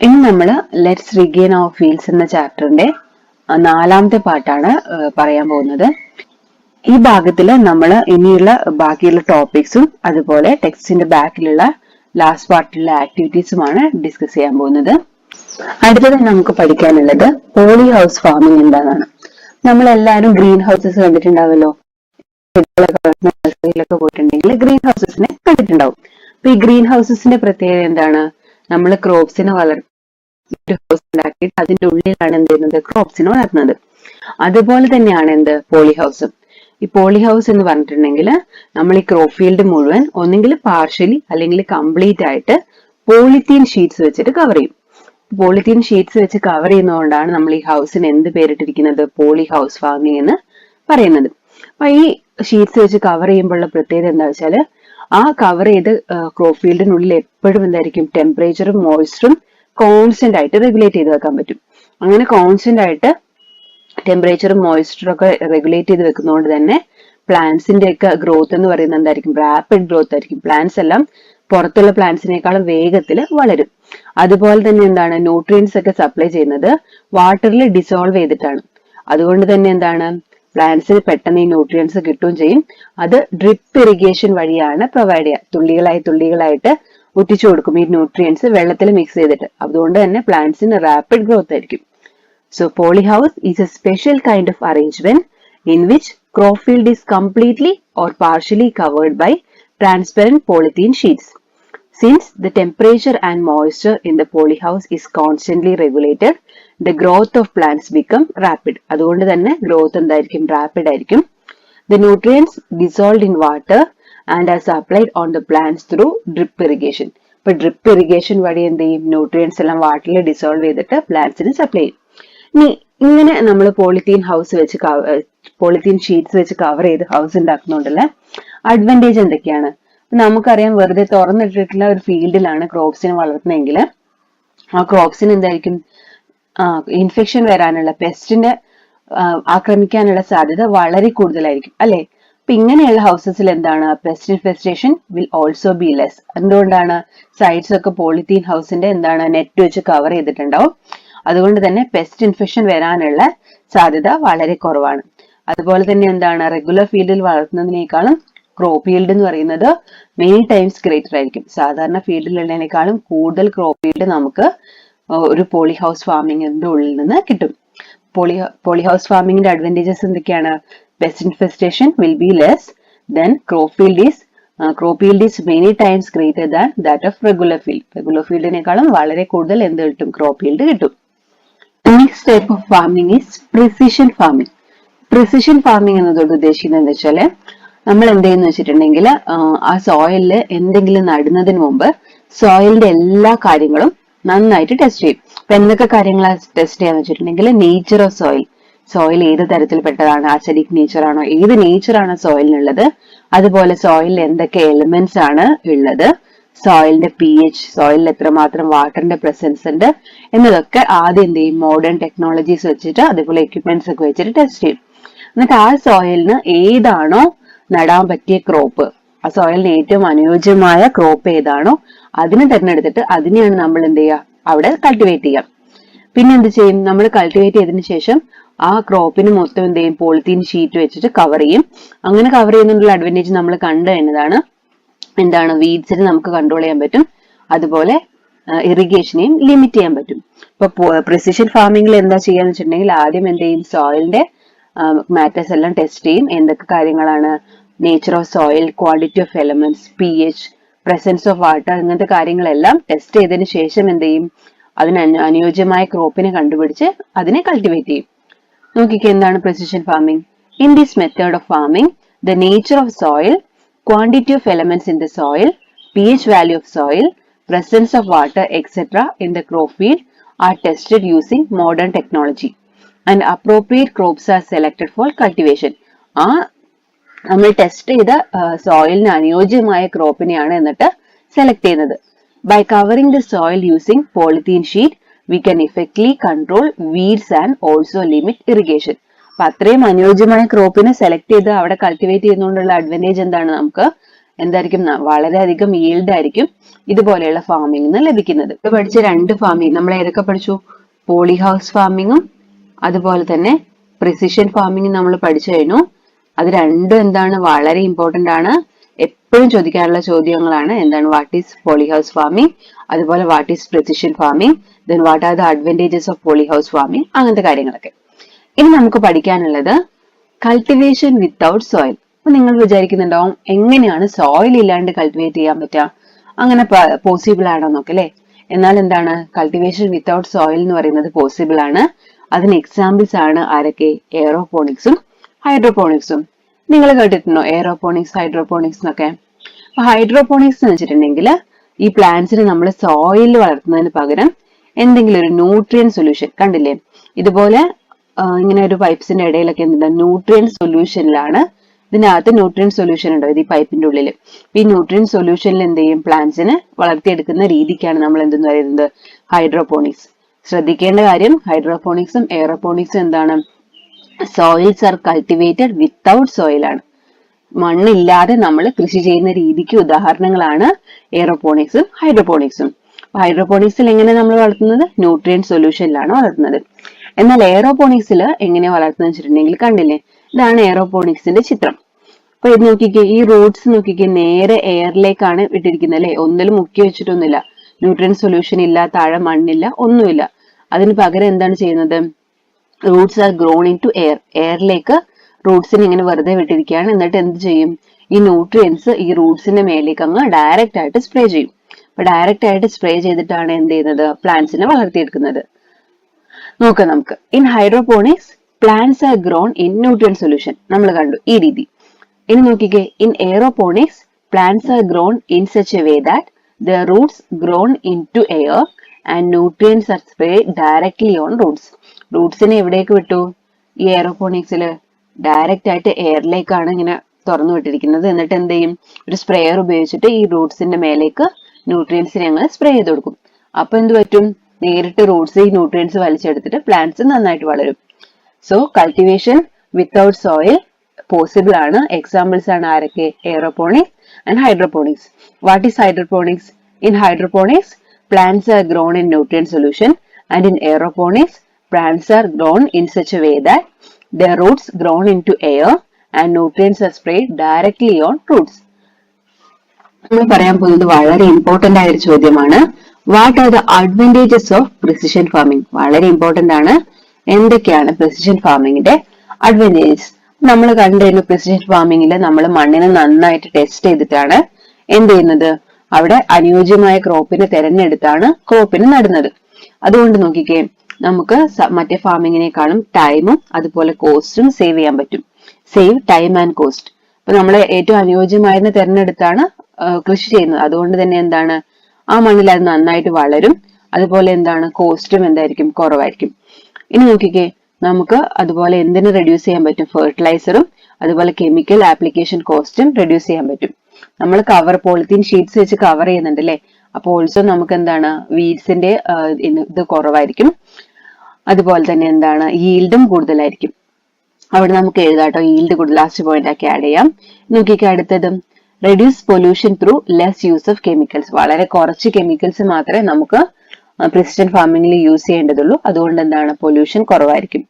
ഇനി നമ്മൾ let's regain our fields എന്ന ചാപ്റ്ററിന്റെ 4ാമത്തെ പാർട്ടാണ് പറയാൻ പോകുന്നത്. ഈ ഭാഗത്തിൽ നമ്മൾ ഇനിയുള്ള ബാക്കിയുള്ള ടോപ്പിക്സും അതുപോലെ ടെക്സ്റ്റിന്റെ ബാക്കിലുള്ള ലാസ്റ്റ് പാർട്ടിലുള്ള ആക്ടിവിറ്റീസുമാണ് ഡിസ്കസ് ചെയ്യാൻ പോകുന്നത്. അടുത്തത് നമുക്ക് പഠിക്കാനുള്ളത് പോളി ഹൗസ് ഫാമിംഗ് എന്താണെന്നാണ്. നമ്മളെല്ലാവരും ഗ്രീൻ ഹൗസസ് കണ്ടിട്ടുണ്ടാവല്ലോ. നഴ്സറിയിലൊക്കെ പോയിട്ടുണ്ടെങ്കിൽ ഗ്രീൻ ഹൗസസിനെ കണ്ടിട്ടുണ്ടാവും. അപ്പൊ ഈ ഗ്രീൻ ഹൗസസിന്റെ പ്രത്യേകത എന്താണ്? നമ്മൾ ക്രോപ്സിനെ ഹൗസ് ഉണ്ടാക്കിയിട്ട് അതിന്റെ ഉള്ളിലാണ് എന്ത് ചെയ്യുന്നത്? ക്രോപ്സിനെ വളർത്തുന്നത്. അതുപോലെ തന്നെയാണ് എന്ത് പോളി ഹൗസും. ഈ പോളി ഹൗസ് എന്ന് പറഞ്ഞിട്ടുണ്ടെങ്കിൽ നമ്മൾ ഈ ക്രോപ്പ് ഫീൽഡ് മുഴുവൻ ഒന്നെങ്കിൽ പാർഷ്യലി അല്ലെങ്കിൽ കംപ്ലീറ്റ് ആയിട്ട് പോളിത്തീൻ ഷീറ്റ്സ് വെച്ചിട്ട് കവർ ചെയ്യും. പോളിത്തീൻ ഷീറ്റ്സ് വെച്ച് കവർ ചെയ്യുന്നതുകൊണ്ടാണ് നമ്മൾ ഈ ഹൗസിന് എന്ത് പേരിട്ടിരിക്കുന്നത്? പോളി ഹൗസ് ഫാമിംഗ് എന്ന് പറയുന്നത്. അപ്പൊ ഈ ഷീറ്റ്സ് വെച്ച് കവർ ചെയ്യുമ്പോഴുള്ള പ്രത്യേകത എന്താ വെച്ചാല് ആ കവർ ചെയ്ത് ക്രോപ്പ് ഫീൽഡിനുള്ളിൽ എപ്പോഴും എന്തായിരിക്കും? ടെമ്പറേച്ചറും മോയ്സ്ചറും കോൺസ്റ്റന്റ് ആയിട്ട് റെഗുലേറ്റ് ചെയ്ത് വെക്കാൻ പറ്റും. അങ്ങനെ കോൺസ്റ്റന്റ് ആയിട്ട് ടെമ്പറേച്ചറും മോയ്സ്ചറും ഒക്കെ റെഗുലേറ്റ് ചെയ്ത് വെക്കുന്നതുകൊണ്ട് തന്നെ പ്ലാന്റ്സിന്റെ ഒക്കെ ഗ്രോത്ത് എന്ന് പറയുന്നത് എന്തായിരിക്കും? റാപ്പിഡ് ഗ്രോത്ത് ആയിരിക്കും. പ്ലാന്റ്സ് എല്ലാം പുറത്തുള്ള പ്ലാന്റ്സിനേക്കാളും വേഗത്തിൽ വളരും. അതുപോലെ തന്നെ എന്താണ്? ന്യൂട്രിയൻസ് ഒക്കെ സപ്ലൈ ചെയ്യുന്നത് വാട്ടറിൽ ഡിസോൾവ് ചെയ്തിട്ടാണ്. അതുകൊണ്ട് തന്നെ എന്താണ്? പ്ലാന്റ്സിന് പെട്ടെന്ന് ഈ ന്യൂട്രിയൻസ് കിട്ടുകയും ചെയ്യും. അത് ഡ്രിപ്പ് ഇറിഗേഷൻ വഴിയാണ് പ്രൊവൈഡ് ചെയ്യുക. തുള്ളികളായിട്ട് ഒറ്റിച്ചു കൊടുക്കും ഈ ന്യൂട്രിയൻസ് വെള്ളത്തിൽ മിക്സ് ചെയ്തിട്ട്. അതുകൊണ്ട് തന്നെ പ്ലാന്റ്സിന് റാപ്പിഡ് ഗ്രോത്ത് ആയിരിക്കും. So polyhouse is a special kind of arrangement in which crop field is completely or partially covered by transparent polythene sheets. Since the temperature and moisture in the polyhouse is constantly regulated, the growth of plants become rapid. അതുകൊണ്ട് തന്നെ growth എന്തായിരിക്കും? Rapid ആയിരിക്കും. The nutrients dissolved in water and are supplied on the plants through drip irrigation. ഇപ്പൊ drip irrigation വഴി എന്ത് ചെയ്യും? Nutrients എല്ലാം വാട്ടറിൽ ഡിസോൾവ് ചെയ്തിട്ട് പ്ലാന്റ്സിന് സപ്ലൈ ചെയ്യും. ഇനി ഇങ്ങനെ നമ്മൾ പോളിത്തീൻ ഷീറ്റ്സ് വെച്ച് കവർ ചെയ്ത് ഹൗസ് ഉണ്ടാക്കുന്നുണ്ടല്ലേ, അഡ്വാൻറ്റേജ് എന്തൊക്കെയാണ്? നമുക്കറിയാം, വെറുതെ തുറന്നിട്ടിട്ടുള്ള ഒരു ഫീൽഡിലാണ് ക്രോപ്സിനെ വളർത്തുന്നതെങ്കിൽ ആ ക്രോപ്സിന് എന്തായിരിക്കും? ഇൻഫെക്ഷൻ വരാനുള്ള, പെസ്റ്റിനെ ആക്രമിക്കാനുള്ള സാധ്യത വളരെ കൂടുതലായിരിക്കും അല്ലെ? അപ്പൊ ഇങ്ങനെയുള്ള ഹൗസസിൽ എന്താണ്? Pest infestation will also be less. എന്തുകൊണ്ടാണ്? സൈഡ്സ് ഒക്കെ പോളിത്തീൻ ഹൗസിന്റെ എന്താണ്? നെറ്റ് വെച്ച് കവർ ചെയ്തിട്ടുണ്ടാവും. അതുകൊണ്ട് തന്നെ പെസ്റ്റ് ഇൻഫെക്ഷൻ വരാനുള്ള സാധ്യത വളരെ കുറവാണ്. അതുപോലെ തന്നെ എന്താണ്? റെഗുലർ ഫീൽഡിൽ വളർത്തുന്നതിനേക്കാളും ക്രോപ്പ് ഫീൽഡ് എന്ന് പറയുന്നത് മെനി ടൈംസ് ഗ്രേറ്റർ ആയിരിക്കും. സാധാരണ ഫീൽഡിലുള്ളതിനേക്കാളും കൂടുതൽ ക്രോപ്പ് ഫീൽഡ് നമുക്ക് ഒരു പോളി ഹൗസ് ഫാമിങ്ങിന്റെ ഉള്ളിൽ നിന്ന് കിട്ടും. പോളി ഹൗസ് ഫാമിങ്ങിന്റെ അഡ്വാൻറ്റേജസ് എന്തൊക്കെയാണ്? Pest infestation will be less, then crop field is many times greater than that of regular field. Regular ഫീൽഡിനേക്കാളും വളരെ കൂടുതൽ എന്ത് കിട്ടും? ക്രോപ്പ് ഫീൽഡ് കിട്ടും. Next type of farming is precision farming. Precision farming എന്നതോട് ഉദ്ദേശിക്കുന്നത് എന്താ വെച്ചാല് നമ്മൾ എന്ത് ചെയ്യുന്ന വെച്ചിട്ടുണ്ടെങ്കിൽ ആ സോയിലില് എന്തെങ്കിലും നടുന്നതിന് മുമ്പ് സോയിലിന്റെ എല്ലാ കാര്യങ്ങളും നന്നായിട്ട് ടെസ്റ്റ് ചെയ്യും. അപ്പൊ എന്തൊക്കെ കാര്യങ്ങളാണ് ടെസ്റ്റ് ചെയ്യാന്ന് വെച്ചിട്ടുണ്ടെങ്കിൽ നേച്ചർ ഓഫ് സോയിൽ ഏത് തരത്തിൽപ്പെട്ടതാണ്? അസിഡിക് നേച്ചർ ആണോ? ഏത് നേച്ചറാണ് സോയിലിനുള്ളത്? അതുപോലെ സോയിലിൽ എന്തൊക്കെ എലിമെന്റ്സ് ആണ് ഉള്ളത്? സോയിലിന്റെ pH, സോയിലിൽ എത്രമാത്രം വാട്ടറിന്റെ പ്രസൻസ് ഉണ്ട് എന്നതൊക്കെ ആദ്യം എന്ത് ചെയ്യും? മോഡേൺ ടെക്നോളജീസ് വെച്ചിട്ട് അതുപോലെ എക്യുപ്മെന്റ്സ് ഒക്കെ വെച്ചിട്ട് ടെസ്റ്റ് ചെയ്യും. എന്നിട്ട് ആ സോയിലിന് ഏതാണോ നടാൻ പറ്റിയ ക്രോപ്പ്, ആ സോയിലിന് ഏറ്റവും അനുയോജ്യമായ ക്രോപ്പ് ഏതാണോ അതിനെ തിരഞ്ഞെടുത്തിട്ട് അതിനെയാണ് നമ്മൾ എന്ത് ചെയ്യുക? അവിടെ കൾട്ടിവേറ്റ് ചെയ്യാം. പിന്നെ എന്ത് ചെയ്യും? നമ്മൾ കൾട്ടിവേറ്റ് ചെയ്തതിനു ശേഷം ആ ക്രോപ്പിന് മൊത്തം എന്ത് ചെയ്യും? പോളിത്തീൻ ഷീറ്റ് വെച്ചിട്ട് കവർ ചെയ്യും. അങ്ങനെ കവർ ചെയ്യുന്നതിനുള്ള അഡ്വാൻറ്റേജ് നമ്മൾ കണ്ടു എന്നതാണ്. എന്താണ്? വീഡ്സിനെ നമുക്ക് കൺട്രോൾ ചെയ്യാൻ പറ്റും. അതുപോലെ ഇറിഗേഷനെയും ലിമിറ്റ് ചെയ്യാൻ പറ്റും. ഇപ്പൊ പ്രിസിഷൻ ഫാമിംഗിൽ എന്താ ചെയ്യാന്ന് വെച്ചിട്ടുണ്ടെങ്കിൽ ആദ്യം എന്ത് ചെയ്യും? സോയിലിന്റെ മാറ്റേഴ്സ് എല്ലാം ടെസ്റ്റ് ചെയ്യും. എന്തൊക്കെ കാര്യങ്ങളാണ്? Nature of soil, quantity of elements, pH, presence of water, ഇങ്ങനത്തെ കാര്യങ്ങളെല്ലാം ടെസ്റ്റ് ചെയ്തതിന് ശേഷം എന്ത് ചെയ്യും? അതിന് അനുയോജ്യമായ ക്രോപ്പിനെ കണ്ടുപിടിച്ച് അതിനെ കൾട്ടിവേറ്റ് ചെയ്യും. നോക്കിക്കേ, എന്താണ് precision farming? In this method of farming, the nature of soil, quantity of elements in the soil, pH value of soil, presence of water, etc. in the crop field are tested using modern technology and appropriate crops are selected for cultivation. നമ്മൾ test ചെയ്ത സോയിലിന് അനുയോജ്യമായ ക്രോപ്പിനെയാണ് എന്നിട്ട് select ചെയ്യുന്നത്. By covering the soil using polythene sheet, we can effectively control weeds and also limit irrigation. അപ്പൊ അത്രയും അനുയോജ്യമായ ക്രോപ്പിനെ select ചെയ്ത് അവിടെ കൾട്ടിവേറ്റ് ചെയ്യുന്നതുകൊണ്ടുള്ള അഡ്വാൻറ്റേജ് എന്താണ്? നമുക്ക് എന്തായിരിക്കും? വളരെയധികം ഈൽഡ് ആയിരിക്കും. ഇതുപോലെയുള്ള ഫാമിംഗ് നിന്ന് ലഭിക്കുന്നത്. ഇത് പഠിച്ച രണ്ട് ഫാമിംഗ് നമ്മൾ ഏതൊക്കെ പഠിച്ചു? പോളി ഹൗസ് ഫാമിങ്ങും അതുപോലെ തന്നെ പ്രിസിഷൻ ഫാമിംഗ് നമ്മൾ പഠിച്ചു കഴിഞ്ഞു. അത് രണ്ടും എന്താണ്, വളരെ ഇമ്പോർട്ടന്റ് ആണ്. എപ്പോഴും ചോദിക്കാറുള്ള ചോദ്യങ്ങളാണ്. എന്താണ് what is poly house farming, അതുപോലെ what is precision farming, then what are the advantages of poly house farming, അങ്ങനത്തെ കാര്യങ്ങളൊക്കെ. ഇനി നമുക്ക് പഠിക്കാനുള്ളത് കൾട്ടിവേഷൻ വിത്തൗട്ട് സോയിൽ. അപ്പൊ നിങ്ങൾ വിചാരിക്കുന്നുണ്ടാവും എങ്ങനെയാണ് സോയിൽ ഇല്ലാണ്ട് കൾട്ടിവേറ്റ് ചെയ്യാൻ പറ്റുക, അങ്ങനെ പോസിബിൾ ആണോ എന്നൊക്കെ അല്ലെ. എന്നാൽ എന്താണ് കൾട്ടിവേഷൻ വിത്തൗട്ട് സോയിൽ എന്ന് പറയുന്നത് പോസിബിൾ ആണ്. അതിന് എക്സാമ്പിൾസ് ആണ് ആരൊക്കെ? എയറോപോണിക്സും ഹൈഡ്രോപോണിക്സും. നിങ്ങൾ കേട്ടിട്ടുണ്ടോ എയറോപോണിക്സ് ഹൈഡ്രോപോണിക്സ് എന്നൊക്കെ? അപ്പൊ ഹൈഡ്രോപോണിക്സ് എന്ന് വെച്ചിട്ടുണ്ടെങ്കിൽ ഈ പ്ലാന്റ്സിനെ നമ്മൾ സോയിലിൽ വളർത്തുന്നതിന് പകരം എന്തെങ്കിലും ഒരു ന്യൂട്രിയൻ സൊല്യൂഷൻ, കണ്ടില്ലേ ഇതുപോലെ ഇങ്ങനെ ഒരു പൈപ്സിന്റെ ഇടയിലൊക്കെ എന്തുണ്ട്, ന്യൂട്രിയൻ സൊല്യൂഷനിലാണ്. ഇതിനകത്ത് ന്യൂട്രിയൻ സൊല്യൂഷൻ ഉണ്ടോ ഈ പൈപ്പിന്റെ ഉള്ളിൽ. ഈ ന്യൂട്രിയൻ സൊല്യൂഷനിൽ എന്ത് ചെയ്യും, പ്ലാന്റ്സിനെ വളർത്തിയെടുക്കുന്ന രീതിക്കാണ് നമ്മൾ എന്തെന്ന് പറയുന്നത്, ഹൈഡ്രോപോണിക്സ്. ശ്രദ്ധിക്കേണ്ട കാര്യം ഹൈഡ്രോപോണിക്സും എയറോപോണിക്സും എന്താണ്, soils R cultivated without soil ആണ്. മണ്ണില്ലാതെ നമ്മൾ കൃഷി ചെയ്യുന്ന രീതിക്ക് ഉദാഹരണങ്ങളാണ് എയറോപോണിക്സും ഹൈഡ്രോപോണിക്സും. ഹൈഡ്രോപോണിക്സിൽ എങ്ങനെ നമ്മൾ വളർത്തുന്നത്, ന്യൂട്രിയൻ സൊല്യൂഷനിലാണ് വളർത്തുന്നത്. എന്നാൽ എയറോപോണിക്സിൽ എങ്ങനെയാ വളർത്തുന്നത് വെച്ചിട്ടുണ്ടെങ്കിൽ കണ്ടില്ലേ, ഇതാണ് എയറോപോണിക്സിന്റെ ചിത്രം. അപ്പൊ ഇത് നോക്കിക്കേ, ഈ റൂട്ട്സ് നോക്കിക്കേ, നേരെ എയറിലേക്കാണ് ഇട്ടിരിക്കുന്നത് അല്ലെ. ഒന്നിലും മുക്കി വെച്ചിട്ടൊന്നുമില്ല, ന്യൂട്രിയൻ സൊല്യൂഷൻ ഇല്ല, താഴെ മണ്ണില്ല, ഒന്നുമില്ല. അതിന് പകരം എന്താണ് ചെയ്യുന്നത്, roots are grown into air. എയറിലേക്ക് റൂട്ട്സിന് ഇങ്ങനെ വെറുതെ വിട്ടിരിക്കുകയാണ്. എന്നിട്ട് എന്ത് ചെയ്യും, ഈ ന്യൂട്രിയൻസ് ഈ റൂട്ട്സിന്റെ മേലേക്ക് അങ്ങ് ഡയറക്റ്റ് ആയിട്ട് സ്പ്രേ ചെയ്യും. അപ്പൊ ഡയറക്റ്റ് ആയിട്ട് സ്പ്രേ ചെയ്തിട്ടാണ് എന്ത് ചെയ്യുന്നത്, പ്ലാന്റ്സിനെ വളർത്തിയെടുക്കുന്നത്. നോക്കാം നമുക്ക്. In hydroponics plants are grown in nutrient solution, നമ്മൾ കണ്ടു ഈ രീതി. ഇനി നോക്കിക്കേ, in aeroponics plants are grown in such a way that the roots grown into air and nutrients are spray directly on roots. റൂട്ട്സിനെ എവിടേക്ക് വിട്ടു, ഈ എയറോപോണിക്സില് ഡയറക്റ്റ് ആയിട്ട് എയറിലേക്കാണ് ഇങ്ങനെ തുറന്നു വിട്ടിരിക്കുന്നത്. എന്നിട്ട് എന്ത് ചെയ്യും, ഒരു സ്പ്രേയർ ഉപയോഗിച്ചിട്ട് ഈ റൂട്ട്സിന്റെ മേലേക്ക് ന്യൂട്രിയൻസിനെ ഞങ്ങൾ സ്പ്രേ ചെയ്ത് കൊടുക്കും. അപ്പൊ എന്ത് പറ്റും, നേരിട്ട് റൂട്ട്സ് ഈ ന്യൂട്രിയൻസ് വലിച്ചെടുത്തിട്ട് പ്ലാന്റ്സ് നന്നായിട്ട് വളരും. So cultivation without soil possible ആണ്. എക്സാമ്പിൾസ് ആണ് ആരൊക്കെ, aeroponics and hydroponics. What is hydroponics? In hydroponics plants are grown in nutrient solution, and in aeroponics plants are grown in such a way that their roots grown into air and nutrients are sprayed directly on roots. നമ്മൾ പറയാൻ പോകുന്നത് വളരെ important ആയ ഒരു ചോദ്യമാണ്. What are the advantages of precision farming? വളരെ important ആണ്. എന്തൊക്കെയാണ് പ്രിസിഷൻ ഫാമിംഗിന്റെ അഡ്വാൻറ്റേജസ്? നമ്മൾ കണ്ടിരുന്നു പ്രിസിഷൻ ഫാമിംഗിൽ നമ്മൾ മണ്ണിനെ നന്നായിട്ട് ടെസ്റ്റ് ചെയ്തിട്ടാണ് എന്ത് ചെയ്യുന്നത്, അവിടെ അനുയോജ്യമായ ക്രോപ്പിനെ തെരഞ്ഞെടുത്താണ് ക്രോപ്പിന് നടുന്നത്. അതുകൊണ്ട് നോക്കിക്കേ, നമുക്ക് മറ്റേ ഫാമിങ്ങിനേക്കാളും ടൈമും അതുപോലെ കോസ്റ്റും സേവ് ചെയ്യാൻ പറ്റും. Save time and cost. അപ്പൊ നമ്മൾ ഏറ്റവും അനുയോജ്യമായതിനെ തെരഞ്ഞെടുത്താണ് കൃഷി ചെയ്യുന്നത്. അതുകൊണ്ട് തന്നെ എന്താണ്, ആ മണ്ണിൽ അത് നന്നായിട്ട് വളരും. അതുപോലെ എന്താണ്, കോസ്റ്റും എന്തായിരിക്കും, കുറവായിരിക്കും. ഇനി നോക്കിക്കേ, നമുക്ക് അതുപോലെ എന്തിനു റെഡ്യൂസ് ചെയ്യാൻ പറ്റും, ഫെർട്ടിലൈസറും അതുപോലെ കെമിക്കൽ ആപ്ലിക്കേഷൻ കോസ്റ്റും റെഡ്യൂസ് ചെയ്യാൻ പറ്റും. നമ്മൾ പോളിത്തീൻ ഷീറ്റ്സ് വെച്ച് കവർ ചെയ്യുന്നുണ്ട് അല്ലെ. അപ്പോൾ ഓൾസോ നമുക്ക് എന്താണ്, വീഡ്സിന്റെ ഇത് കുറവായിരിക്കും. അതുപോലെ തന്നെ എന്താണ്, ഈൽഡും കൂടുതലായിരിക്കും. അവിടെ നമുക്ക് എഴുതാട്ടോ, ഈൽഡ് കൂടുതൽ ലാസ്റ്റ് പോയിന്റ് ആക്കി ആഡ് ചെയ്യാം. നോക്കിക്കേ അടുത്തതും, reduce pollution through less use of chemicals. വളരെ കുറച്ച് കെമിക്കൽസ് മാത്രമേ നമുക്ക് പ്രിസിഷൻ ഫാമിംഗിൽ യൂസ് ചെയ്യേണ്ടതുള്ളൂ. അതുകൊണ്ട് എന്താണ്, പൊല്യൂഷൻ കുറവായിരിക്കും.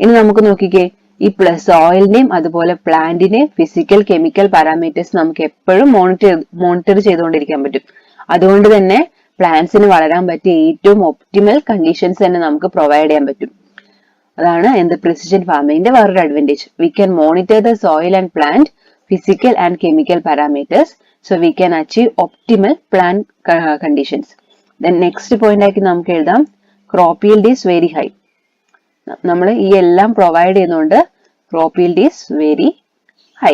ഇനി നമുക്ക് നോക്കിക്കേ, ഈ സോയിലിന്റെയും അതുപോലെ പ്ലാന്റിന്റെയും ഫിസിക്കൽ കെമിക്കൽ പാരാമീറ്റേഴ്സ് നമുക്ക് എപ്പോഴും മോണിറ്റർ ചെയ്തുകൊണ്ടിരിക്കാൻ പറ്റും. അതുകൊണ്ട് തന്നെ പ്ലാന്റ്സിന് വളരാൻ പറ്റിയ ഏറ്റവും ഒപ്റ്റിമൽ കണ്ടീഷൻസ് തന്നെ നമുക്ക് പ്രൊവൈഡ് ചെയ്യാൻ പറ്റും. അതാണ് എന്ത്, പ്രിസിഷൻ ഫാമിംഗിന്റെ വേറൊരു advantage. We can monitor the soil and plant physical and chemical parameters, so we can achieve optimal plant conditions. Then next point ആക്കി നമുക്ക് എഴുതാം, crop yield is very high. നമ്മൾ ഈ എല്ലാം പ്രൊവൈഡ് ചെയ്യുന്നതുകൊണ്ട് crop yield is very high.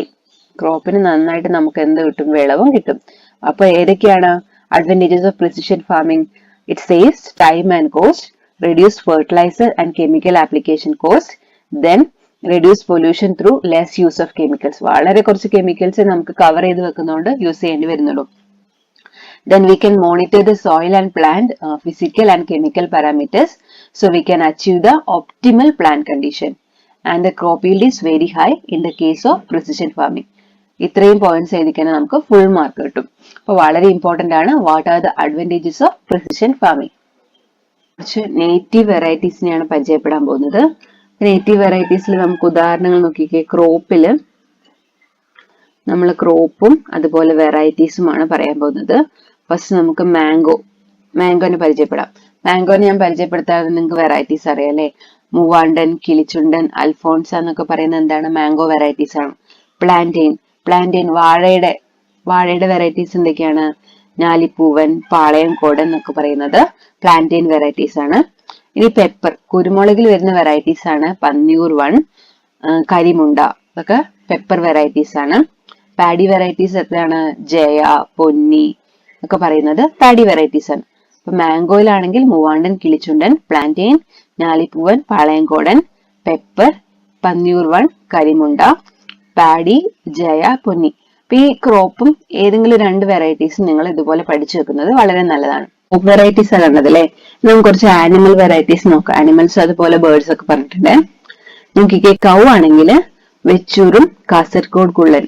ക്രോപ്പിന് നന്നായിട്ട് നമുക്ക് എന്ത് കിട്ടും, വിളവും കിട്ടും. അപ്പൊ ഏതൊക്കെയാണ് advantages of precision farming? It saves time and cost, reduce fertilizer and chemical application cost, then reduce pollution through less use of chemicals. വളരെ കുറച്ച് കെമിക്കൽസ് നമുക്ക് കവർ ചെയ്ത് വെക്കുന്നതുകൊണ്ട് യൂസ് ചെയ്യേണ്ടി വരുന്നുള്ളൂ. Then we can monitor the soil and plant physical and chemical parameters, so we can achieve the optimal plant condition, and the crop yield is very high in the case of precision farming. ഇത്രയും points എഴുതിക്കാൻ നമുക്ക് full mark കിട്ടും. അപ്പൊ വളരെ important ആണ്. What are the advantages of precision farming? കുറച്ച് native വെറൈറ്റീസിനെയാണ് പരിചയപ്പെടാൻ പോകുന്നത്. Native വെറൈറ്റീസിൽ നമുക്ക് ഉദാഹരണങ്ങൾ നോക്കിക്കേ. ക്രോപ്പില് നമ്മൾ ക്രോപ്പും അതുപോലെ വെറൈറ്റീസുമാണ് പറയാൻ പോകുന്നത്. ഫസ്റ്റ് നമുക്ക് മാംഗോനെ പരിചയപ്പെടാം. മാംഗോനെ ഞാൻ പരിചയപ്പെടുത്താതെ നിങ്ങൾക്ക് വെറൈറ്റീസ് അറിയാം അല്ലെ. മൂവാണ്ടൻ, കിളിച്ചുണ്ടൻ, അൽഫോൺസ എന്നൊക്കെ പറയുന്നത് എന്താണ്? മാംഗോ വെറൈറ്റീസ് ആണ്. പ്ലാന്റെയിൻ വാഴയുടെ വെറൈറ്റീസ് എന്തൊക്കെയാണ്? ഞാലിപ്പൂവൻ, പാളയംകോടൻ എന്നൊക്കെ പറയുന്നത് പ്ലാന്റെയിൻ വെറൈറ്റീസ് ആണ്. ഇനി പെപ്പർ, കുരുമുളകിൽ വരുന്ന വെറൈറ്റീസ് ആണ്. പന്നിയൂർ വൺ, കരിമുണ്ട, ഇതൊക്കെ പെപ്പർ വെറൈറ്റീസ് ആണ്. പാഡി വെറൈറ്റീസ് എത്രയാണ്? ജയ, പൊന്നി ഒക്കെ പറയുന്നത് പാഡി വെറൈറ്റീസ് ആണ്. അപ്പൊ മാംഗോയിലാണെങ്കിൽ Moovandan, Kilichundan, plantain, Njalipoovan, Palayamkodan, pepper, Panniyur one, Karimunda, paddy, Jaya, Ponni. അപ്പൊ ഈ ക്രോപ്പും ഏതെങ്കിലും 2 വെറൈറ്റീസ് നിങ്ങൾ ഇതുപോലെ പഠിച്ചു വെക്കുന്നത് വളരെ നല്ലതാണ്. വെറൈറ്റീസ് ആണ് ഉള്ളത് അല്ലെ. നമുക്ക് കുറച്ച് ആനിമൽ വെറൈറ്റീസ് നോക്കാം. ആനിമൽസ് അതുപോലെ ബേർഡ്സ് ഒക്കെ പറഞ്ഞിട്ടുണ്ട്. നോക്കിക്കേ, കൗ ആണെങ്കിൽ വെച്ചൂറും കാസർഗോഡ് കുള്ളൻ,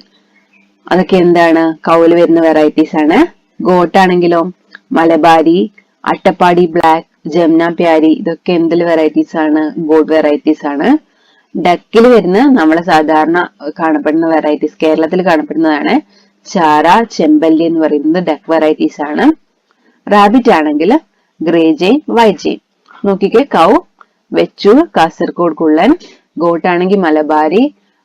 അതൊക്കെ എന്താണ്? കൗല് വരുന്ന വെറൈറ്റീസ് ആണ്. ഗോട്ടാണെങ്കിലോ മലബാരി, അട്ടപ്പാടി ബ്ലാക്ക്, ജംന പ്യാരി, ഇതൊക്കെ എന്തിൽ വെറൈറ്റീസ് ആണ്? ഗോഡ് വെറൈറ്റീസ് ആണ്. ഡക്കിൽ വരുന്ന നമ്മളെ സാധാരണ കാണപ്പെടുന്ന വെറൈറ്റീസ്, കേരളത്തിൽ കാണപ്പെടുന്നതാണ് ചാര, ചെമ്പല്ലി എന്ന് പറയുന്നത് ഡക്ക് വെറൈറ്റീസ് ആണ്. റാബിറ്റ് ആണെങ്കിൽ ഗ്രേ ജെയിൻ, വൈറ്റ് ജെയിൻ. നോക്കിക്കേ, കൗ വെച്ചൂർ, കാസർഗോഡ് കുള്ളൻ, ഗോട്ട് ആണെങ്കിൽ മലബാരി,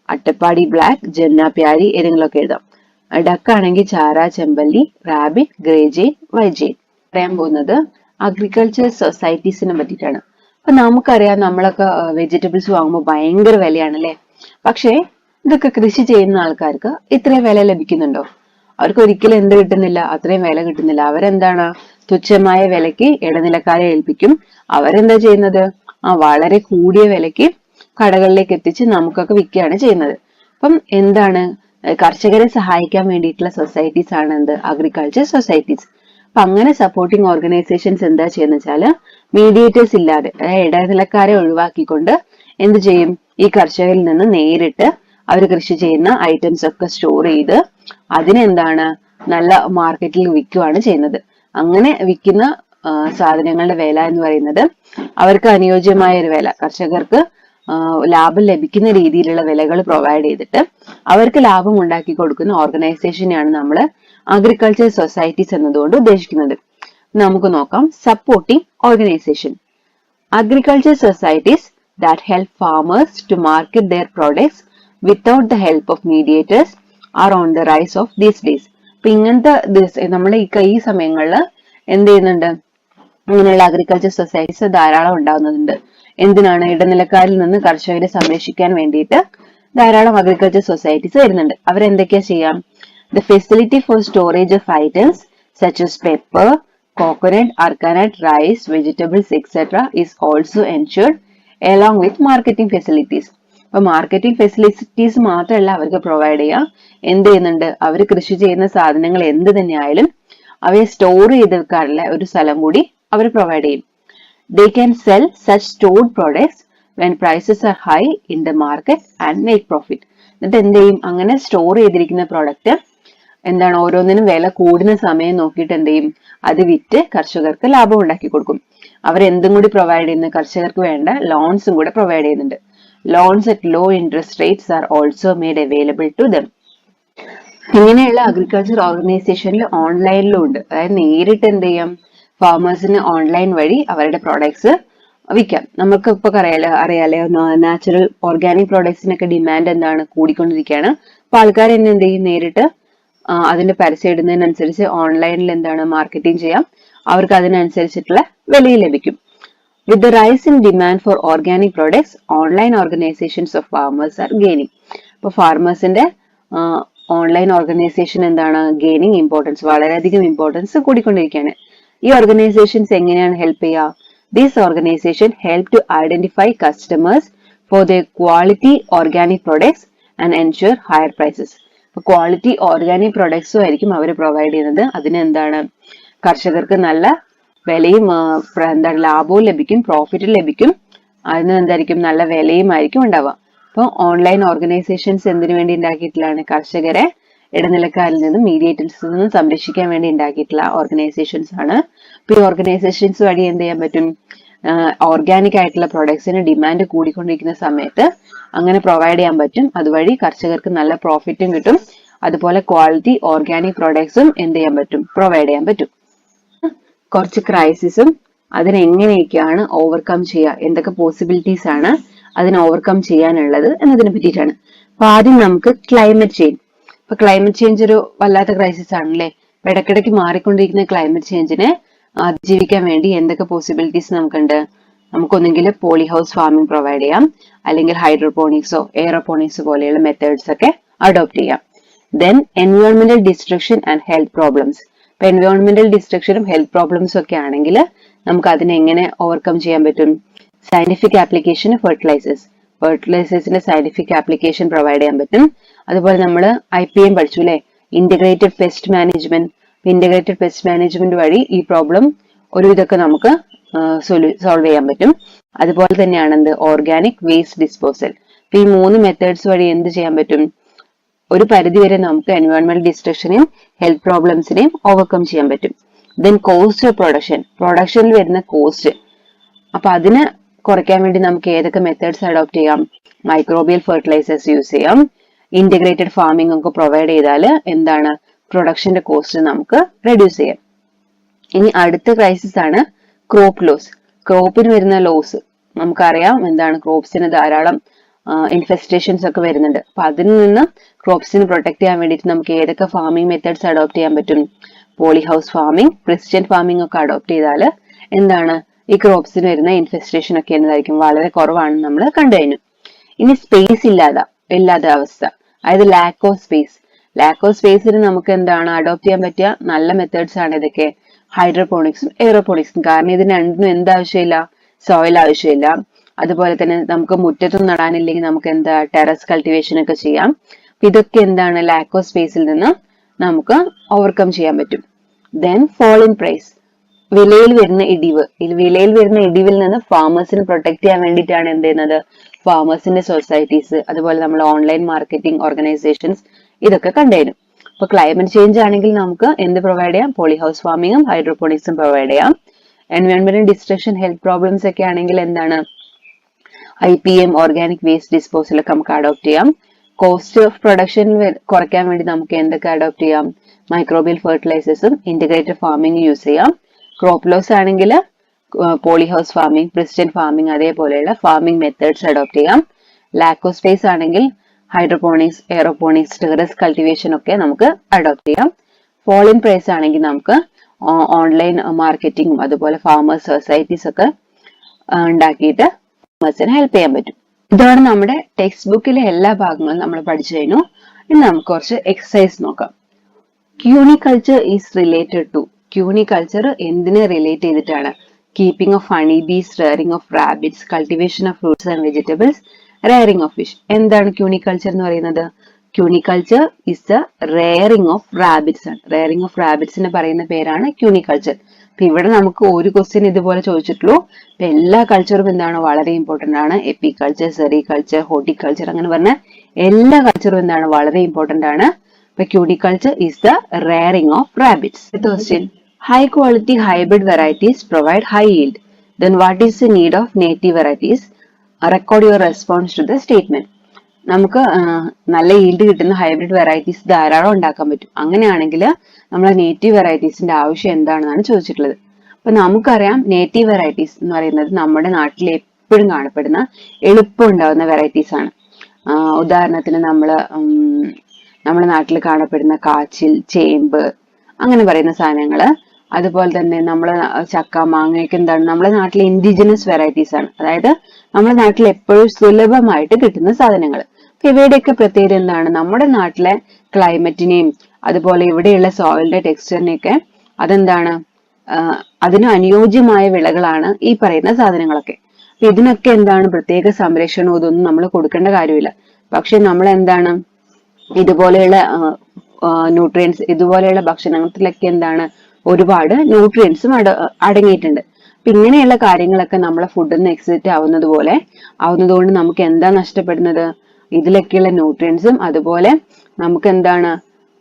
അട്ടപ്പാടി ബ്ലാക്ക്, ജംന പ്യാരി, ഏതെങ്കിലുമൊക്കെ എഴുതാം. ഡക്ക് ആണെങ്കിൽ ചാര, ചെമ്പല്ലി, rabbit, grey giant, white giant. പറയാൻ പോകുന്നത് അഗ്രികൾച്ചർ സൊസൈറ്റീസിനെ പറ്റിയിട്ടാണ്. അപ്പൊ നമുക്കറിയാം, നമ്മളൊക്കെ വെജിറ്റബിൾസ് വാങ്ങുമ്പോൾ ഭയങ്കര വിലയാണ് അല്ലെ. പക്ഷേ ഇതൊക്കെ കൃഷി ചെയ്യുന്ന ആൾക്കാർക്ക് ഇത്രയും വില ലഭിക്കുന്നുണ്ടോ? അവർക്ക് ഒരിക്കലും എന്ത് കിട്ടുന്നില്ല? അത്രയും വില കിട്ടുന്നില്ല. അവരെന്താണ്? തുച്ഛമായ വിലക്ക് ഇടനിലക്കാരെ ഏൽപ്പിക്കും. അവരെന്താ ചെയ്യുന്നത്? വളരെ കൂടിയ വിലക്ക് കടകളിലേക്ക് എത്തിച്ച് നമുക്കൊക്കെ വിൽക്കുകയാണ് ചെയ്യുന്നത്. അപ്പം എന്താണ്? കർഷകരെ സഹായിക്കാൻ വേണ്ടിയിട്ടുള്ള സൊസൈറ്റീസ് ആണ് എന്ത്? Agriculture societies. അപ്പൊ അങ്ങനെ സപ്പോർട്ടിംഗ് ഓർഗനൈസേഷൻസ് എന്താ ചെയ്യുന്ന വെച്ചാല്, മീഡിയേറ്റേഴ്സ് ഇല്ലാതെ, ഇടനിലക്കാരെ ഒഴിവാക്കിക്കൊണ്ട് എന്ത് ചെയ്യും? ഈ കർഷകരിൽ നിന്ന് നേരിട്ട് അവർ കൃഷി ചെയ്യുന്ന ഐറ്റംസ് ഒക്കെ സ്റ്റോർ ചെയ്ത് അതിനെന്താണ്? നല്ല മാർക്കറ്റിൽ വിൽക്കുകയാണ് ചെയ്യുന്നത്. അങ്ങനെ വിൽക്കുന്ന സാധനങ്ങളുടെ വില എന്ന് പറയുന്നത് അവർക്ക് അനുയോജ്യമായ ഒരു വില, കർഷകർക്ക് ലാഭം ലഭിക്കുന്ന രീതിയിലുള്ള വിലകൾ പ്രൊവൈഡ് ചെയ്തിട്ട് അവർക്ക് ലാഭം ഉണ്ടാക്കി കൊടുക്കുന്ന ഓർഗനൈസേഷനെയാണ് നമ്മൾ അഗ്രികൾച്ചർ സൊസൈറ്റീസ് എന്നതുകൊണ്ട് ഉദ്ദേശിക്കുന്നത്. നമുക്ക് നോക്കാം. Supporting organisation. Agriculture societies that help farmers to market their products without the help of mediators are on the rise of these days. അപ്പൊ ഇങ്ങനത്തെ നമ്മൾ ഈ സമയങ്ങളിൽ എന്ത് ചെയ്യുന്നുണ്ട്? ഇങ്ങനെയുള്ള അഗ്രികൾച്ചർ സൊസൈറ്റീസ് ധാരാളം ഉണ്ടാകുന്നുണ്ട്. എന്തിനാണ്? ഇടനിലക്കാരിൽ നിന്ന് കർഷകരെ സംരക്ഷിക്കാൻ വേണ്ടിയിട്ട് ധാരാളം അഗ്രികൾച്ചർ സൊസൈറ്റീസ് വരുന്നുണ്ട്. അവരെന്തൊക്കെയാ ചെയ്യാം? The facility for storage of items such as pepper, coconut, arganut, rice, vegetables, etc. is also ensured along with marketing facilities. അപ്പൊ മാർക്കറ്റിംഗ് ഫെസിലിറ്റീസ് മാത്രമല്ല അവർക്ക് പ്രൊവൈഡ് ചെയ്യാം. എന്ത് ചെയ്യുന്നുണ്ട്? അവർ കൃഷി ചെയ്യുന്ന സാധനങ്ങൾ എന്ത് തന്നെയായാലും അവയെ സ്റ്റോർ ചെയ്ത് വെക്കാനുള്ള ഒരു സ്ഥലം കൂടി അവർ പ്രൊവൈഡ് ചെയ്യും. They can sell such stored products when prices are high in the market and make profit. എന്നിട്ട് എന്ത് ചെയ്യും? അങ്ങനെ സ്റ്റോർ ചെയ്തിരിക്കുന്ന പ്രോഡക്റ്റ് എന്താണ്? ഓരോന്നിനും വില കൂടുന്ന സമയം നോക്കിയിട്ട് എന്ത് ചെയ്യും? അത് വിറ്റ് കർഷകർക്ക് ലാഭം ഉണ്ടാക്കി കൊടുക്കും. അവരെന്തും കൂടി പ്രൊവൈഡ് ചെയ്യുന്ന കർഷകർക്ക് വേണ്ട ലോൺസും കൂടെ പ്രൊവൈഡ് ചെയ്യുന്നുണ്ട്. Loans at low interest rates are also made available to them. ഇങ്ങനെയുള്ള അഗ്രികൾച്ചർ ഓർഗനൈസേഷനിൽ ഓൺലൈനിലും ഉണ്ട്. അതായത് നേരിട്ട് എന്ത് ചെയ്യാം? ഫാമേഴ്സിന് ഓൺലൈൻ വഴി അവരുടെ പ്രോഡക്ട്സ് വിൽക്കാം. നമുക്ക് ഇപ്പൊ അറിയാലോ നാച്ചുറൽ ഓർഗാനിക് പ്രോഡക്ട്സിനൊക്കെ ഡിമാൻഡ് എന്താണ്? കൂടിക്കൊണ്ടിരിക്കുകയാണ്. അപ്പൊ ആൾക്കാർ തന്നെ എന്ത് ചെയ്യും? നേരിട്ട് അതിന്റെ പരസ്യം ഇടുന്നതിനനുസരിച്ച് ഓൺലൈനിൽ എന്താണ്? മാർക്കറ്റിംഗ് ചെയ്യാം. അവർക്ക് അതിനനുസരിച്ചിട്ടുള്ള വിലയും ലഭിക്കും. With the rise in demand for organic products, online organizations of farmers are gaining. ഇപ്പൊ ഫാർമേഴ്സിന്റെ ഓൺലൈൻ ഓർഗനൈസേഷൻ എന്താണ്? ഗെയിനിങ് ഇമ്പോർട്ടൻസ്, വളരെയധികം ഇമ്പോർട്ടൻസ് കൂടിക്കൊണ്ടിരിക്കുകയാണ്. ഈ ഓർഗനൈസേഷൻസ് എങ്ങനെയാണ് ഹെൽപ്പ് ചെയ്യുക? These organizations help to identify customers for their quality organic products and ensure higher prices. Quality organic പ്രൊഡക്ട്സും ആയിരിക്കും അവർ പ്രൊവൈഡ് ചെയ്യുന്നത്. അതിനെന്താണ്? കർഷകർക്ക് നല്ല വിലയും എന്താണ്? ലാഭവും ലഭിക്കും, പ്രോഫിറ്റും ലഭിക്കും. അതിന് എന്തായിരിക്കും? നല്ല വിലയും ആയിരിക്കും ഉണ്ടാവുക. അപ്പോൾ ഓൺലൈൻ ഓർഗനൈസേഷൻസ് എന്തിനു വേണ്ടി ഉണ്ടാക്കിയിട്ടുള്ളതാണ്? കർഷകരെ ഇടനിലക്കാരിൽ നിന്നും മീഡിയേറ്റേഴ്സിൽ നിന്നും സംരക്ഷിക്കാൻ വേണ്ടി ഉണ്ടാക്കിയിട്ടുള്ള ഓർഗനൈസേഷൻസ് ആണ്. ഈ ഓർഗനൈസേഷൻസ് വഴി എന്ത് ചെയ്യാൻ പറ്റും? ഓർഗാനിക് ആയിട്ടുള്ള പ്രൊഡക്ട്സിന് ഡിമാൻഡ് കൂടിക്കൊണ്ടിരിക്കുന്ന സമയത്ത് അങ്ങനെ പ്രൊവൈഡ് ചെയ്യാൻ പറ്റും. അതുവഴി കർഷകർക്ക് നല്ല പ്രോഫിറ്റും കിട്ടും. അതുപോലെ ക്വാളിറ്റി ഓർഗാനിക് പ്രൊഡക്ട്സും എന്ത് ചെയ്യാൻ പറ്റും? പ്രൊവൈഡ് ചെയ്യാൻ പറ്റും. കുറച്ച് ക്രൈസിസും അതിനെങ്ങനെയൊക്കെയാണ് ഓവർകം ചെയ്യുക, എന്തൊക്കെ പോസിബിലിറ്റീസ് ആണ് അതിനെ ഓവർകം ചെയ്യാനുള്ളത് എന്നതിനെ പറ്റിയിട്ടാണ്. അപ്പൊ ആദ്യം നമുക്ക് ക്ലൈമറ്റ് ചേഞ്ച്. ഇപ്പൊ ക്ലൈമറ്റ് ചേഞ്ച് ഒരു വല്ലാത്ത ക്രൈസിസ് ആണല്ലേ. അപ്പൊ ഇടയ്ക്കിടയ്ക്ക് മാറിക്കൊണ്ടിരിക്കുന്ന ക്ലൈമറ്റ് ചേഞ്ചിനെ അതിജീവിക്കാൻ വേണ്ടി എന്തൊക്കെ പോസിബിലിറ്റീസ് നമുക്കുണ്ട്? നമുക്കൊന്നെങ്കിൽ പോളി ഹൗസ് ഫാമിംഗ് പ്രൊവൈഡ് ചെയ്യാം, അല്ലെങ്കിൽ ഹൈഡ്രോപോണിക്സോ എയറോപോണിക്സ് പോലെയുള്ള മെത്തേഡ്സ് ഒക്കെ അഡോപ്റ്റ് ചെയ്യാം. ദെൻ എൻവയോൺമെന്റൽ ഡിസ്ട്രക്ഷൻ ആൻഡ് ഹെൽത്ത് പ്രോബ്ലംസ്. ഇപ്പൊ എൻവയോൺമെന്റൽ ഡിസ്ട്രക്ഷനും ഹെൽത്ത് പ്രോബ്ലംസും ഒക്കെ ആണെങ്കിൽ നമുക്ക് അതിനെ എങ്ങനെ ഓവർകം ചെയ്യാൻ പറ്റും? സയന്റിഫിക് ആപ്ലിക്കേഷൻ ഫെർട്ടിലൈസേഴ്സിന്റെ സയന്റിഫിക് ആപ്ലിക്കേഷൻ പ്രൊവൈഡ് ചെയ്യാൻ പറ്റും. അതുപോലെ നമ്മൾ IPM പഠിച്ചു അല്ലെ, integrated pest management. Integrated pest management വഴി ഈ പ്രോബ്ലം ഒരു ഇതൊക്കെ നമുക്ക് സോൾവ് ചെയ്യാൻ പറ്റും. അതുപോലെ തന്നെയാണ് എന്ത്? Organic waste disposal. ഈ 3 മെത്തേഡ്സ് വഴി എന്ത് ചെയ്യാൻ പറ്റും? ഒരു പരിധി വരെ നമുക്ക് എൻവയോൺമെന്റൽ ഡിസ്ട്രക്ഷനെയും ഹെൽത്ത് പ്രോബ്ലംസിനെയും ഓവർകം ചെയ്യാൻ പറ്റും. ദെൻ കോസ്റ്റ് ഓഫ് പ്രൊഡക്ഷനിൽ വരുന്ന കോസ്റ്റ്, അപ്പൊ അതിന് കുറയ്ക്കാൻ വേണ്ടി നമുക്ക് ഏതൊക്കെ മെത്തേഡ്സ് അഡോപ്റ്റ് ചെയ്യാം? മൈക്രോബിയൽ ഫെർട്ടിലൈസേഴ്സ് യൂസ് ചെയ്യാം. ഇന്റഗ്രേറ്റഡ് ഫാമിംഗ് ഒക്കെ പ്രൊവൈഡ് ചെയ്താൽ എന്താണ്? പ്രൊഡക്ഷന്റെ കോസ്റ്റ് നമുക്ക് റെഡ്യൂസ് ചെയ്യാം. ഇനി അടുത്ത ക്രൈസിസ് ആണ് ക്രോപ്പ് ലോസ്. ക്രോപ്പിന് വരുന്ന ലോസ് നമുക്കറിയാം എന്താണ്? ക്രോപ്സിന് ധാരാളം ഇൻഫെസ്റ്റേഷൻസ് ഒക്കെ വരുന്നുണ്ട്. അപ്പൊ അതിൽ നിന്ന് ക്രോപ്സിന് പ്രൊട്ടക്ട് ചെയ്യാൻ വേണ്ടിയിട്ട് നമുക്ക് ഏതൊക്കെ ഫാമിംഗ് മെത്തേഡ്സ് അഡോപ്റ്റ് ചെയ്യാൻ പറ്റും? Poly house farming, precision farming ഒക്കെ അഡോപ്റ്റ് ചെയ്താൽ എന്താണ്? ഈ ക്രോപ്സിന് വരുന്ന ഇൻഫെസ്റ്റേഷൻ ഒക്കെ എന്തായിരിക്കും? വളരെ കുറവാണെന്ന് നമ്മൾ കണ്ടു കഴിഞ്ഞു. ഇനി സ്പേസ് ഇല്ലാത്ത അവസ്ഥ, അതായത് ലാക്ക് ഓഫ് സ്പേസിന് നമുക്ക് എന്താണ് അഡോപ്റ്റ് ചെയ്യാൻ പറ്റിയ നല്ല മെത്തേഡ്സ് ആണ് ഇതൊക്കെ? ഹൈഡ്രോപോണിക്സും എയറോപോണിക്സും. കാരണം ഇതിന് രണ്ടിനും എന്താവശ്യമില്ല? സോയിൽ ആവശ്യമില്ല. അതുപോലെ തന്നെ നമുക്ക് മുറ്റത്തൊന്നും നടാനില്ലെങ്കിൽ നമുക്ക് എന്താ ടെറസ് കൾട്ടിവേഷൻ ഒക്കെ ചെയ്യാം. ഇതൊക്കെ എന്താണ്? ലാക്ക് ഓഫ് സ്പേസിൽ നിന്ന് നമുക്ക് ഓവർകം ചെയ്യാൻ പറ്റും. ദെൻ ഫോൾ ഇൻ പ്രൈസ്, വിലയിൽ വരുന്ന ഇടിവിൽ നിന്ന് ഫാമേഴ്സിന് പ്രൊട്ടക്ട് ചെയ്യാൻ വേണ്ടിയിട്ടാണ് എന്ത് ചെയ്യുന്നത്? ഫാമേഴ്സിന്റെ സൊസൈറ്റീസ്, അതുപോലെ നമ്മൾ ഓൺലൈൻ മാർക്കറ്റിംഗ് ഓർഗനൈസേഷൻസ് ഇതൊക്കെ കണ്ടുവരും. അപ്പൊ ക്ലൈമറ്റ് ചേഞ്ച് ആണെങ്കിൽ നമുക്ക് എന്ത് പ്രൊവൈഡ് ചെയ്യാം? പോളി ഹൗസ് ഫാമിങ്ങും ഹൈഡ്രോപോണിക്സും പ്രൊവൈഡ് ചെയ്യാം. എൻവയോൺമെന്റൽ ഡിസ്ട്രക്ഷൻ ഹെൽത്ത് പ്രോബ്ലംസ് ഒക്കെ ആണെങ്കിൽ എന്താണ്? IPM ഓർഗാനിക് വേസ്റ്റ് ഡിസ്പോസൽ ഒക്കെ നമുക്ക് അഡോപ്റ്റ് ചെയ്യാം. കോസ്റ്റ് ഓഫ് പ്രൊഡക്ഷൻ കുറയ്ക്കാൻ വേണ്ടി നമുക്ക് എന്തൊക്കെ അഡോപ്റ്റ് ചെയ്യാം? മൈക്രോബിയൽ ഫെർട്ടിലൈസേഴ്സും ഇന്റഗ്രേറ്റഡ് ഫാമിംഗ് യൂസ് ചെയ്യാം. ക്രോപ്പ് ലോസ് ആണെങ്കിൽ poly house farming, precision farming അതേപോലെയുള്ള ഫാമിംഗ് മെത്തേഡ്സ് അഡോപ്റ്റ് ചെയ്യാം. ലാക്ക് ഓഫ് സ്പേസ് ആണെങ്കിൽ ഹൈഡ്രോപോണിക്സ്, എയറോപോണിക്സ്, ടെറസ് കൾട്ടിവേഷൻ ഒക്കെ നമുക്ക് അഡോപ്റ്റ് ചെയ്യാം. ഫോൾ ഇൻ പ്രൈസ് ആണെങ്കിൽ നമുക്ക് ഓൺലൈൻ മാർക്കറ്റിംഗും അതുപോലെ ഫാമേഴ്സ് സൊസൈറ്റീസ് ഒക്കെ ഉണ്ടാക്കിയിട്ട് ഫാമേഴ്സിനെ ഹെൽപ്പ് ചെയ്യാൻ പറ്റും. ഇതാണ് നമ്മുടെ ടെക്സ്റ്റ് ബുക്കിലെ എല്ലാ ഭാഗങ്ങളും നമ്മൾ പഠിച്ചു കഴിഞ്ഞു. ഇനി നമുക്ക് കുറച്ച് എക്സസൈസ് നോക്കാം. Cuniculture is related to. Cuniculture എന്തിനെ റിലേറ്റ് ചെയ്തിട്ടാണ്? Keeping of honey bees, rearing of rabbits, cultivation of fruits and vegetables, rearing of fish. എന്താണ് ക്യൂണിക്കൾച്ചർ എന്ന് പറയുന്നത്? Cuniculture is the rearing of rabbits ആണ്. റെയറിംഗ് ഓഫ് റാബിറ്റ്സിന് പറയുന്ന പേരാണ് ക്യൂണിക്കൾച്ചർ. അപ്പൊ ഇവിടെ നമുക്ക് ഒരു ക്വസ്റ്റ്യൻ ഇതുപോലെ ചോദിച്ചിട്ടുള്ളൂ. അപ്പൊ എല്ലാ കൾച്ചറും എന്താണ്? വളരെ ഇമ്പോർട്ടന്റ് ആണ്. എപ്പിക്കൾച്ചർ, സെറികൾച്ചർ, ഹോർട്ടിക്കൾച്ചർ അങ്ങനെ പറഞ്ഞ എല്ലാ കൾച്ചറും എന്താണ്? വളരെ ഇമ്പോർട്ടന്റ് ആണ്. അപ്പൊ cuniculture is the rearing of rabbits. Question, high quality hybrid varieties provide high yield. Then what is the need of native varieties? Record your response to the statement. നമുക്ക് നല്ല ഈൽഡ് കിട്ടുന്ന ഹൈബ്രിഡ് വെറൈറ്റീസ് ധാരാളം ഉണ്ടാക്കാൻ പറ്റും. അങ്ങനെയാണെങ്കിൽ നമ്മളെ native വെറൈറ്റീസിന്റെ ആവശ്യം എന്താണെന്നാണ് ചോദിച്ചിട്ടുള്ളത്. അപ്പൊ നമുക്കറിയാം നേറ്റീവ് വെറൈറ്റീസ് എന്ന് പറയുന്നത് നമ്മുടെ നാട്ടിൽ എപ്പോഴും കാണപ്പെടുന്ന എളുപ്പം ഉണ്ടാവുന്ന വെറൈറ്റീസ് ആണ്. ഉദാഹരണത്തിന് നമ്മുടെ നാട്ടിൽ കാണപ്പെടുന്ന കാച്ചിൽ, ചേമ്പ് അങ്ങനെ പറയുന്ന സാധനങ്ങള്, അതുപോലെ തന്നെ നമ്മളെ ചക്ക, മാങ്ങയൊക്കെ എന്താണ്? നമ്മുടെ നാട്ടിലെ ഇൻഡിജിനസ് വെറൈറ്റീസ് ആണ്. അതായത് നമ്മുടെ നാട്ടിൽ എപ്പോഴും സുലഭമായിട്ട് കിട്ടുന്ന സാധനങ്ങൾ. ഇവയുടെയൊക്കെ പ്രത്യേകത എന്താണ്? നമ്മുടെ നാട്ടിലെ ക്ലൈമറ്റിനെയും അതുപോലെ ഇവിടെയുള്ള സോയിലിന്റെ ടെക്സ്ചറിനെയൊക്കെ അതെന്താണ്? അതിന് അനുയോജ്യമായ വിളകളാണ് ഈ പറയുന്ന സാധനങ്ങളൊക്കെ. അപ്പൊ ഇതിനൊക്കെ എന്താണ്? പ്രത്യേക സംരക്ഷണവും ഇതൊന്നും നമ്മൾ കൊടുക്കേണ്ട കാര്യമില്ല. പക്ഷെ നമ്മൾ എന്താണ്? ഇതുപോലെയുള്ള ന്യൂട്രിയൻസ്, ഇതുപോലെയുള്ള ഭക്ഷണത്തിലൊക്കെ എന്താണ്? ഒരുപാട് ന്യൂട്രിയൻസും അടങ്ങിയിട്ടുണ്ട്. അപ്പൊ ഇങ്ങനെയുള്ള കാര്യങ്ങളൊക്കെ നമ്മളെ ഫുഡിൽ നിന്ന് എക്സിറ്റ് ആവുന്നതുകൊണ്ട് നമുക്ക് എന്താ നഷ്ടപ്പെടുന്നത്? ഇതിലൊക്കെയുള്ള ന്യൂട്രിയൻസും അതുപോലെ നമുക്ക് എന്താണ്?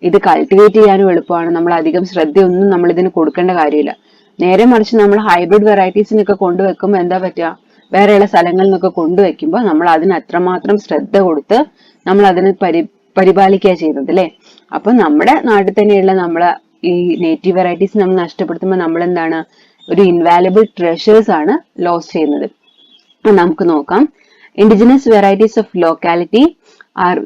ഇത് കൾട്ടിവേറ്റ് ചെയ്യാനും എളുപ്പമാണ്. നമ്മൾ അധികം ശ്രദ്ധയൊന്നും നമ്മൾ ഇതിന് കൊടുക്കേണ്ട കാര്യമില്ല. നേരെ മറിച്ച് നമ്മൾ ഹൈബ്രിഡ് വെറൈറ്റീസിനൊക്കെ കൊണ്ടുവെക്കുമ്പോൾ എന്താ പറ്റുക, വേറെയുള്ള സ്ഥലങ്ങളിൽ നിന്നൊക്കെ കൊണ്ടുവയ്ക്കുമ്പോൾ നമ്മൾ അതിന് അത്രമാത്രം ശ്രദ്ധ കൊടുത്ത് നമ്മൾ അതിനെ പരിപാലിക്കുക ചെയ്യുന്നത് അല്ലെ. അപ്പൊ നമ്മുടെ നാട്ടിൽ തന്നെയുള്ള നമ്മളെ ഈ നേറ്റീവ് വെറൈറ്റീസ് നമ്മൾ നഷ്ടപ്പെടുത്തുമ്പോൾ നമ്മൾ എന്താണ്, ഒരു ഇൻവാലുബിൾ ട്രഷേഴ്സ് ആണ് ലോസ് ചെയ്യുന്നത്. നമുക്ക് നോക്കാം. Indigenous varieties of locality are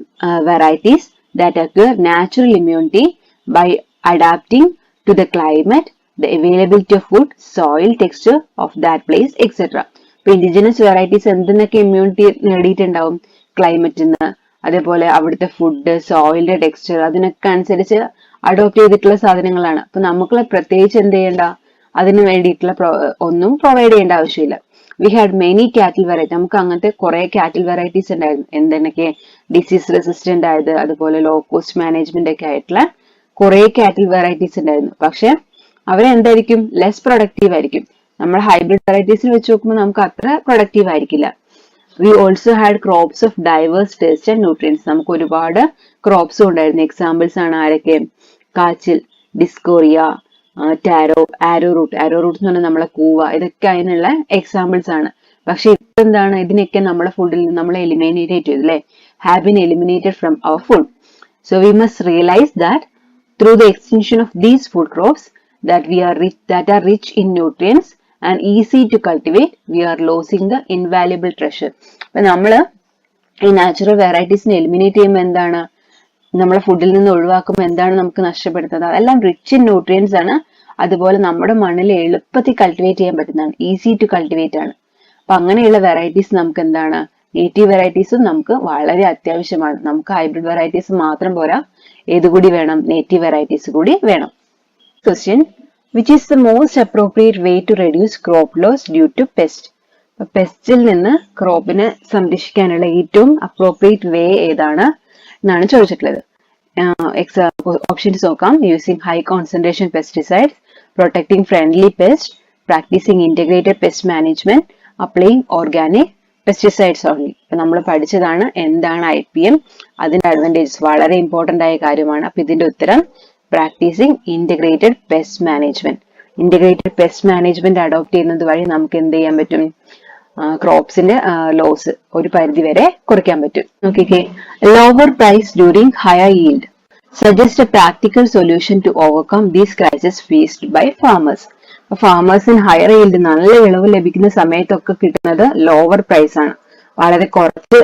varieties that acquire natural immunity by adapting to the climate, the availability of food, soil, texture of that place, etc. ഇപ്പൊ ഇൻഡിജിനസ് വെറൈറ്റീസ് എന്തിനൊക്കെ ഇമ്മ്യൂണിറ്റി നേടിയിട്ടുണ്ടാവും, ക്ലൈമറ്റിന്ന്, അതേപോലെ അവിടുത്തെ food, സോയിലിന്റെ texture, അതിനൊക്കെ അനുസരിച്ച് adopt ചെയ്തിട്ടുള്ള സാധനങ്ങളാണ്. അപ്പൊ നമുക്ക് പ്രത്യേകിച്ച് എന്ത് ചെയ്യണ്ട, അതിന് വേണ്ടിയിട്ടുള്ള ഒന്നും പ്രൊവൈഡ് ചെയ്യേണ്ട ആവശ്യമില്ല. വി ഹാഡ് മെനി കാറ്റിൽ വെറൈറ്റി, നമുക്ക് അങ്ങനത്തെ കുറെ കാറ്റിൽ വെറൈറ്റീസ് ഉണ്ടായിരുന്നു. എന്തൊക്കെ ഡിസീസ് റെസിസ്റ്റന്റ് ആയത്, അതുപോലെ ലോ കോസ്റ്റ് മാനേജ്മെന്റ് ഒക്കെ ആയിട്ടുള്ള കുറെ കാറ്റിൽ വെറൈറ്റീസ് ഉണ്ടായിരുന്നു. പക്ഷെ അവരെന്തായിരിക്കും, ലെസ് പ്രൊഡക്റ്റീവ് ആയിരിക്കും. നമ്മൾ ഹൈബ്രിഡ് വെറൈറ്റീസിൽ വെച്ച് നോക്കുമ്പോൾ നമുക്ക് അത്ര പ്രൊഡക്റ്റീവ് ആയിരിക്കില്ല. We also had crops of diverse taste and nutrients, നമുക്ക് ഒരുപാട് ക്രോപ്സും ഉണ്ടായിരുന്നു. എക്സാമ്പിൾസ് ആണ് ആരൊക്കെ, കാച്ചിൽ, ഡിസ്കോറിയ, ആരോ റൂട്ട് എന്ന് പറഞ്ഞാൽ നമ്മളെ കൂവ, ഇതൊക്കെ അതിനുള്ള എക്സാമ്പിൾസ് ആണ്. പക്ഷെ ഇപ്പൊ എന്താണ്, ഇതിനൊക്കെ നമ്മുടെ ഫുഡിൽ നിന്ന് നമ്മൾ എലിമിനേറ്റ് ചെയ്തു അല്ലെ, have been eliminated from our food. So we must realise that through the extension of these food crops that are rich in nutrients and easy to cultivate, we are losing the invaluable treasure. അപ്പൊ നമ്മള് ഈ natural വെറൈറ്റീസിനെ eliminate ചെയ്യുമ്പോൾ എന്താണ്, നമ്മളെ ഫുഡിൽ നിന്ന് ഒഴിവാക്കുമ്പോൾ എന്താണ് നമുക്ക് നഷ്ടപ്പെടുന്നത്, അതെല്ലാം റിച്ച് ഇൻ ന്യൂട്രിയൻസ് ആണ്. അതുപോലെ നമ്മുടെ മണ്ണിൽ എളുപ്പത്തിൽ കൾട്ടിവേറ്റ് ചെയ്യാൻ പറ്റുന്നതാണ്, ഈസി ടു കൾട്ടിവേറ്റ് ആണ്. അപ്പൊ അങ്ങനെയുള്ള വെറൈറ്റീസ് നമുക്ക് എന്താണ്, നേറ്റീവ് വെറൈറ്റീസും നമുക്ക് വളരെ അത്യാവശ്യമാണ്. നമുക്ക് ഹൈബ്രിഡ് വെറൈറ്റീസ് മാത്രം പോരാ, ഏതുകൂടി വേണം, നേറ്റീവ് വെറൈറ്റീസ് കൂടി വേണം. Question: which is the most appropriate way to reduce crop loss due to pest? പെസ്റ്റിൽ നിന്ന് ക്രോപ്പിനെ സംരക്ഷിക്കാനുള്ള ഏറ്റവും അപ്രോപ്രിയേറ്റ് വേ ഏതാണ് എന്നാണ് ചോദിച്ചിട്ടുള്ളത്. ഓപ്ഷൻസ് നോക്കാം. Using high concentration pesticides, protecting friendly pest, practising integrated pest management, applying organic pesticides only. ഇപ്പൊ നമ്മൾ പഠിച്ചതാണ് എന്താണ് IPM, അതിന്റെ അഡ്വാൻറ്റേജസ്, വളരെ ഇമ്പോർട്ടന്റ് ആയ കാര്യമാണ്. അപ്പൊ ഇതിന്റെ ഉത്തരം practising integrated pest management. Integrated pest management adopt ചെയ്യുന്നത് വഴി നമുക്ക് എന്ത് ചെയ്യാൻ പറ്റും, ക്രോപ്സിന്റെ ലോസ് ഒരു പരിധി വരെ കുറയ്ക്കാൻ പറ്റും. നോക്കിക്കേ, lower price during higher yield. Suggest a practical solution to overcome these crises faced by farmers. ഫാമേഴ്സിന് ഹയർ yield, നല്ല ഇളവ് ലഭിക്കുന്ന സമയത്തൊക്കെ കിട്ടുന്നത് ലോവർ പ്രൈസ് ആണ്. വളരെ കുറച്ച്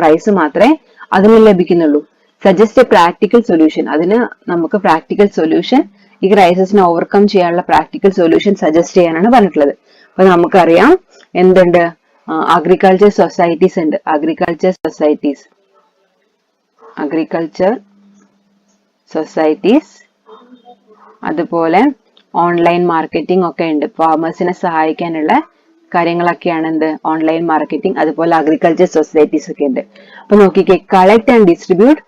പ്രൈസ് മാത്രമേ അതിന് ലഭിക്കുന്നുള്ളൂ. സജസ്റ്റ് എ പ്രാക്ടിക്കൽ സൊല്യൂഷൻ, അതിന് നമുക്ക് പ്രാക്ടിക്കൽ സൊല്യൂഷൻ, ഈ ക്രൈസിസിനെ ഓവർകം ചെയ്യാനുള്ള പ്രാക്ടിക്കൽ സൊല്യൂഷൻ സജസ്റ്റ് ചെയ്യാനാണ് പറഞ്ഞിട്ടുള്ളത്. അപ്പൊ നമുക്കറിയാം എന്തുണ്ട്, അഗ്രികൾച്ചർ സൊസൈറ്റീസ് ഉണ്ട്, അഗ്രികൾച്ചർ സൊസൈറ്റീസ്, അതുപോലെ ഓൺലൈൻ മാർക്കറ്റിംഗ് ഒക്കെ ഉണ്ട്. ഫാമേഴ്സിനെ സഹായിക്കാനുള്ള കാര്യങ്ങളൊക്കെയാണ് എന്ത്, ഓൺലൈൻ മാർക്കറ്റിംഗ്, അതുപോലെ അഗ്രികൾച്ചർ സൊസൈറ്റീസ് ഒക്കെ ഉണ്ട്. അപ്പൊ നോക്കിക്കേ, collect and distribute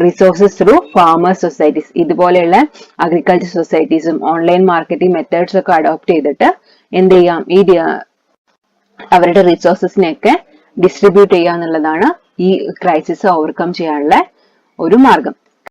resources through farmers societies, ഇതുപോലെയുള്ള അഗ്രികൾച്ചർ സൊസൈറ്റീസും ഓൺലൈൻ മാർക്കറ്റിംഗ് മെത്തേഡ്സ് ഒക്കെ അഡോപ്റ്റ് ചെയ്തിട്ട് എന്ത് ചെയ്യാം, ഈ അവരുടെ റിസോഴ്സസിനെയൊക്കെ ഡിസ്ട്രിബ്യൂട്ട് ചെയ്യുക എന്നുള്ളതാണ് ഈ ക്രൈസിസ് ഓവർകം ചെയ്യാനുള്ള ഒരു മാർഗം.